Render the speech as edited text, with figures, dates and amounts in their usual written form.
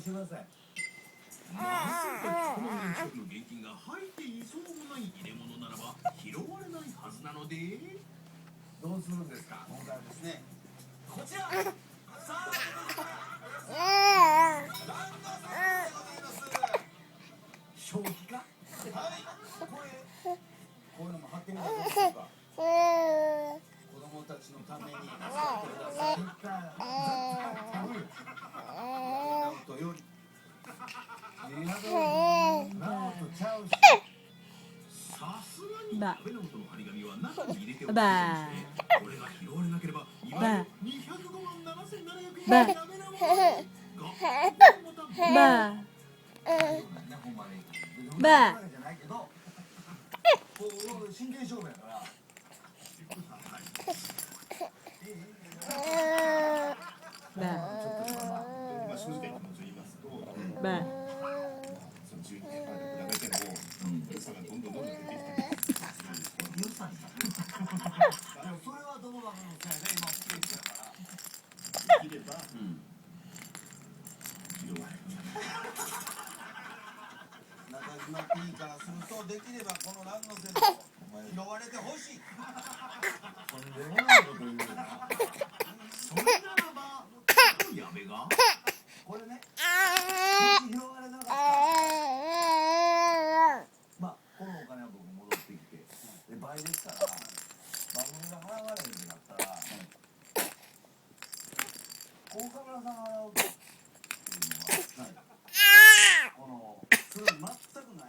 してください。まさかこの人気の現金が入っていそうもない入れ物ならば拾われないはずなので、どうするんですか。今回はですね、こちら。さあ、ランドセルでございます。正気か。はい、こういうのも貼ってみたらどうでしょうか。子供たちのために使ってください。絶対ラウトよりナオトちゃうし。さすがに食べノートの張り紙は中に入れておくとして、これが拾われなければいわゆる205万7700円のダメなものがまたほんまに。ばあじゃないけど。こう真剣勝負やから。ばまあ正直な気持ちを言いますと、ばその12年間に比べても良さがどんどん出てきた。予算か。でもそれはどの番組もそうやね。今不景気だから。できれば、拾われる。中島 P からすると、できればこのランドセルを拾われてほしい。とんでもないこと言うな。それならば、矢部がこれね。もし拾われなかったら。まあ、このお金は僕戻ってきて。で、倍ですから。番組が払われるってなったら。岡村さんが払うと。っていうのは。この、それ全くない。